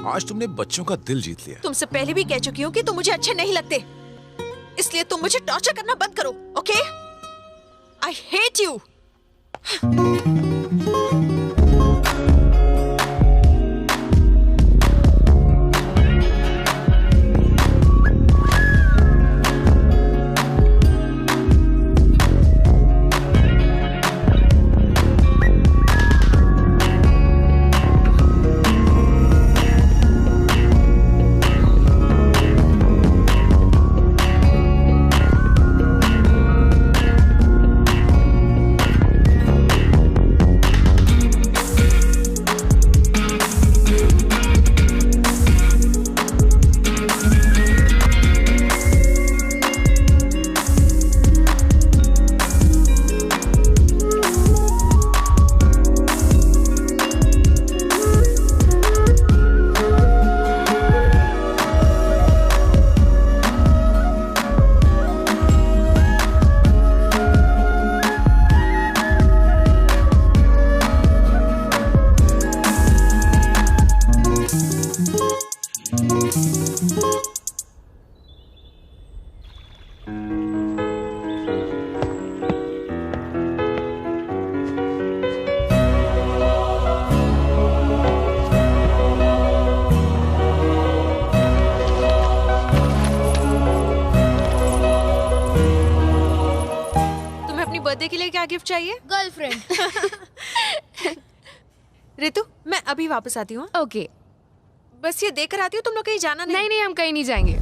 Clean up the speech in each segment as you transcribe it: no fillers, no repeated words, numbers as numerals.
आज तुमने बच्चों का दिल जीत लिया। तुमसे पहले भी कह चुकी हूँ कि तुम मुझे अच्छे नहीं लगते, इसलिए तुम मुझे टॉर्चर करना बंद करो, okay? I hate you. Birthday के लिए क्या गिफ्ट चाहिए? गर्लफ्रेंड। रितु, मैं अभी वापस आती हूँ। ओके। बस ये देकर आती हूँ, तुम लोग कहीं जाना नहीं। नहीं नहीं, हम कहीं नहीं जाएंगे।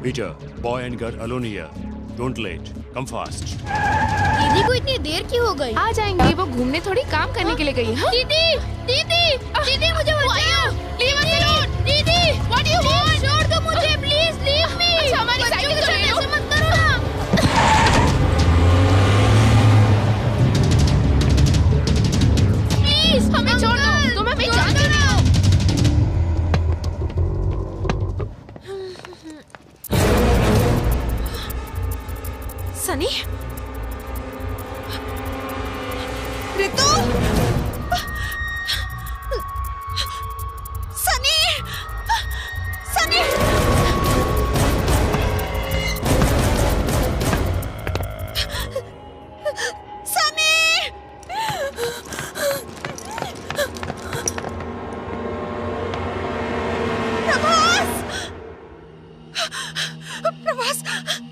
Peter, boy and girl alone here. Don't late. Come fast. दीदी को इतनी देर क्यों हो गई? आ जाएंगी, वो घूमने थोड़ी काम करने के लिए गई है। दीदी, दीदी, दीदी मुझे बचाओ। Leave us alone. दीदी, What do you want? छोड़ दो मुझे, प्लीज लीव मी। अच्छा, हमारी साइकिल तो छोड़ो। ऐसे मत करो ना। प्लीज हमें छोड़ दो, तुम हमें जानते नहीं हो। सनी, रितु, सनी, सनी, सनी, प्रभास,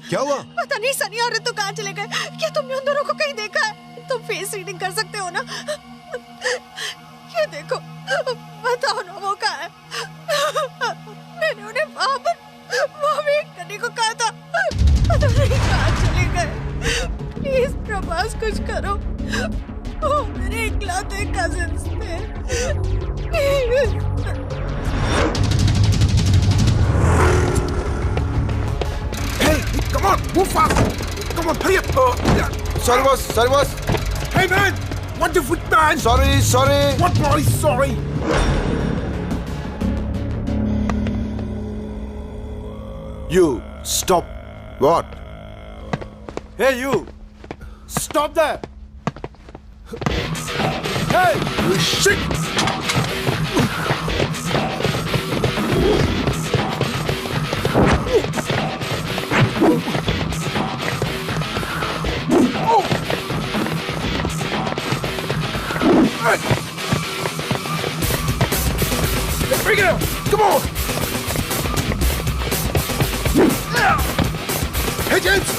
क्या हुआ? पता नहीं सनी और रितु कहाँ चले गए। क्या तुमने उन दोनों को कहीं देखा है? तुम फेस रीडिंग कर सकते हो ना? ये देखो, बताओ ना वो कहाँ है? मैंने उन्हें वहाँ वेट करने को कहा था, पता नहीं कहाँ चले गए। प्लीज प्रभास, कुछ करो। वो मेरे इकलौते कजिन्स थे। Please. Hey, come on, move fast! Come on, hurry up! Sorry boss, sorry boss. Hey man, what the foot man? Sorry. What boy? Sorry. You stop. What? Hey you, stop there! Hey, shit! Let's bring it up! Come on! Hey, James!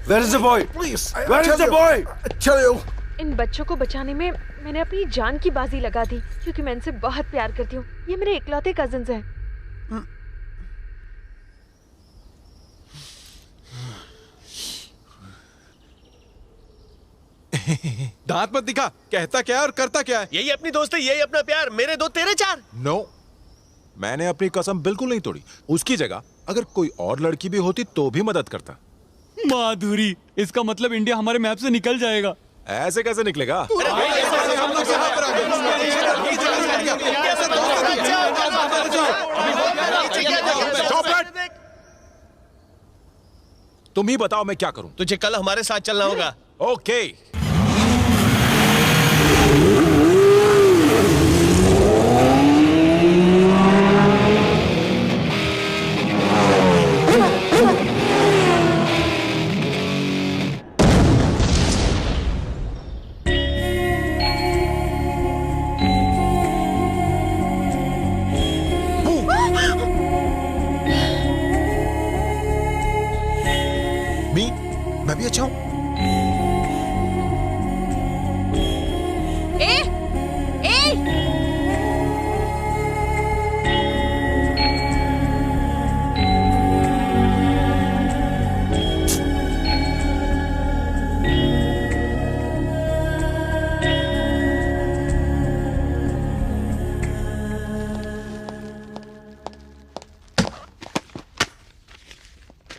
Where is the boy? Please. Where is the boy? I tell you. इन बच्चों को बचाने में मैंने अपनी जान की बाजी लगा दी क्योंकि मैं इनसे बहुत प्यार करती हूँ। ये मेरे इकलौते कजिन्स हैं। दांत मत दिखा, कहता क्या है और करता क्या है। यही अपनी दोस्ती, यही अपना प्यार। मेरे दो तेरे चार। नो, मैंने अपनी कसम बिल्कुल नहीं तोड़ी। उसकी जगह अगर कोई और लड़की भी होती तो भी मदद करता। माधुरी, इसका मतलब इंडिया हमारे मैप से निकल जाएगा। ऐसे कैसे निकलेगा? तुम ही बताओ मैं क्या करूं? तुझे कल हमारे साथ चलना होगा। ओके। मैं भी अच्छा हूं।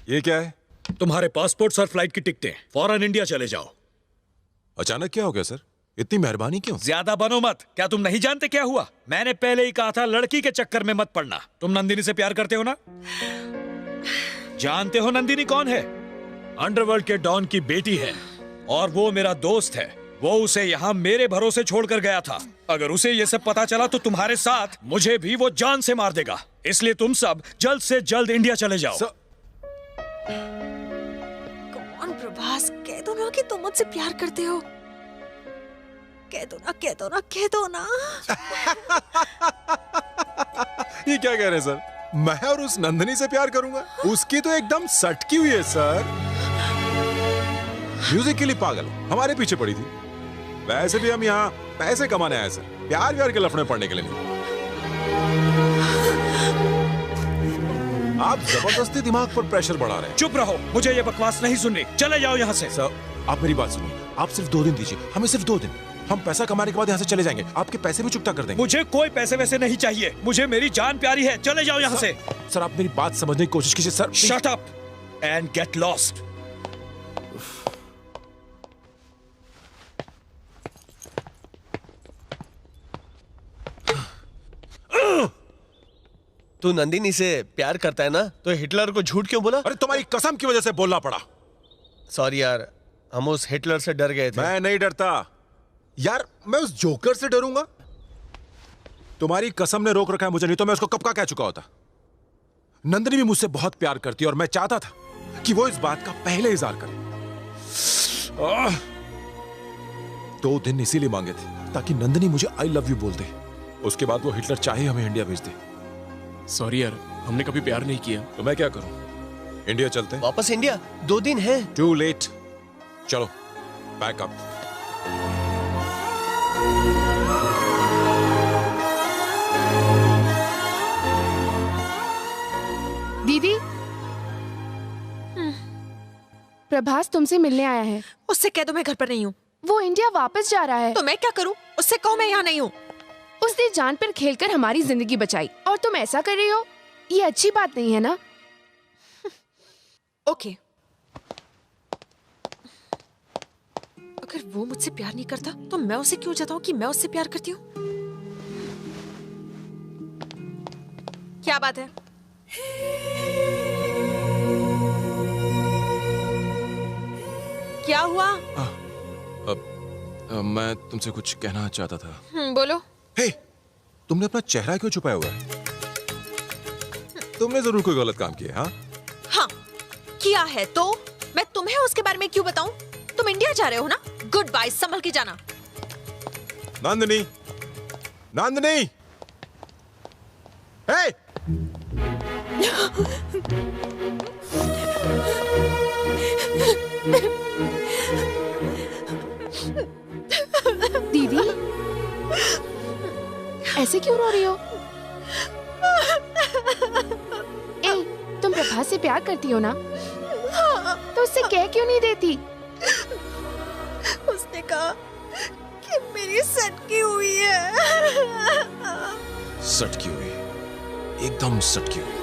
ये क्या है? तुम्हारे पासपोर्ट्स और फ्लाइट की टिकटें। फौरन इंडिया चले जाओ। अचानक क्या हो गया सर? इतनी मेहरबानी क्यों? ज्यादा बनो मत। क्या तुम नहीं जानते क्या हुआ? मैंने पहले ही कहा था लड़की के चक्कर में मत पड़ना। तुम नंदिनी से प्यार करते हो ना? जानते हो नंदिनी कौन है? अंडरवर्ल्ड के डॉन की बेटी है और वो मेरा दोस्त है। वो उसे यहाँ मेरे भरोसे छोड़कर गया था। अगर उसे ये सब पता चला तो तुम्हारे साथ मुझे भी वो जान से मार देगा। इसलिए तुम सब जल्द से जल्द इंडिया चले जाओ। कौन प्रभास, कह दो ना कि तुम मुझसे प्यार करते हो। कह दो ना, कह दो ना, कह दो ना। ये क्या कह रहे हैं सर? मैं और उस नंदिनी से प्यार करूंगा? उसकी तो एकदम सटकी हुई है सर। म्यूजिक के लिए पागल, हमारे पीछे पड़ी थी। वैसे भी हम यहाँ पैसे कमाने आए सर, प्यार व्यार के लफड़े पड़ने के लिए नहीं। आप जबरदस्ती दिमाग पर प्रेशर बढ़ा रहे हैं। चुप रहो, मुझे ये बकवास नहीं सुननी। चले जाओ यहाँ से। सर आप मेरी बात सुनिए, आप सिर्फ 2 दिन दीजिए हमें, सिर्फ 2 दिन। हम पैसा कमाने के बाद यहाँ से चले जाएंगे, आपके पैसे भी चुकता कर देंगे। मुझे कोई पैसे वैसे नहीं चाहिए, मुझे मेरी जान प्यारी है। चले जाओ यहाँ से। सर आप मेरी बात समझने की कोशिश कीजिए sir. Shut up and get lost. तू नंदिनी से प्यार करता है ना, तो हिटलर को झूठ क्यों बोला? अरे तुम्हारी कसम की वजह से बोलना पड़ा। सॉरी यार, हम उस हिटलर से डर गए थे। मैं नहीं डरता यार, मैं उस जोकर से डरूंगा? तुम्हारी कसम ने रोक रखा है मुझे, नहीं तो मैं उसको कब का कह चुका होता। नंदिनी भी मुझसे बहुत प्यार करती है और मैं चाहता था कि वो इस बात का पहले इजहार करे। 2 दिन इसीलिए मांगे थे ताकि नंदिनी मुझे आई लव यू बोल दे। उसके बाद वो हिटलर चाहे हमें इंडिया भेज दे। सॉरी यार, हमने कभी प्यार नहीं किया। तो मैं क्या करूं? इंडिया चलते हैं। वापस इंडिया? 2 दिन है। Too late. चलो पैक अप। दीदी, प्रभास तुमसे मिलने आया है। उससे कह दो मैं घर पर नहीं हूँ। वो इंडिया वापस जा रहा है। तो मैं क्या करूँ? उससे कहो मैं यहाँ नहीं हूँ। उसने जान पर खेलकर हमारी जिंदगी बचाई और तुम ऐसा कर रही हो? ये अच्छी बात नहीं है ना? ओके, अगर वो मुझसे प्यार नहीं करता तो मैं उसे क्यों जताऊं कि मैं उससे प्यार करती हूँ? क्या बात है? क्या हुआ? मैं तुमसे कुछ कहना चाहता था। बोलो। हे, तुमने अपना चेहरा क्यों छुपाया हुआ है? तुमने जरूर कोई गलत काम किया। हाँ किया है। तो मैं तुम्हें उसके बारे में क्यों बताऊं? तुम इंडिया जा रहे हो ना? गुड बाय, संभल के जाना। नंदिनी, नंदिनी, हे! दीदी, ऐसे क्यों रो रही हो? ए, तुम प्रभास से प्यार करती हो ना? तो उससे कह क्यों नहीं देती? उसने कहा कि मेरी सटकी हुई है। सटकी हुई, एकदम सटकी हुई।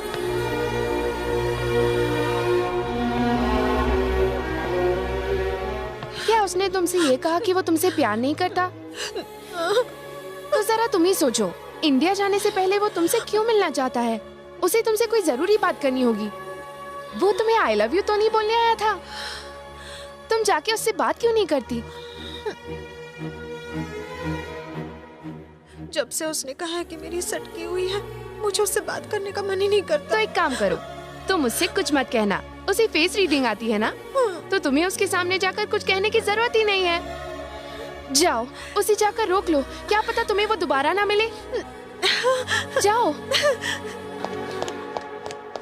क्या उसने तुमसे ये कहा कि वो तुमसे प्यार नहीं करता? तो जरा तुम ही सोचो, इंडिया जाने से पहले वो तुमसे क्यों मिलना चाहता है? उसे तुमसे कोई जरूरी बात करनी होगी। वो तुम्हें आई लव यू तो नहीं बोलने आया था? तुम जाके उससे बात क्यों नहीं करती? जब से उसने कहा है कि मेरी सटकी हुई है, मुझे उससे बात करने का मन ही नहीं करता। तो एक काम करो, तुम मुझसे कुछ मत कहना। उसे फेस रीडिंग आती है ना, तो तुम्हें उसके सामने जाकर कुछ कहने की जरूरत ही नहीं है। जाओ, उसे जाकर रोक लो, क्या पता तुम्हें वो दोबारा ना मिले। जाओ।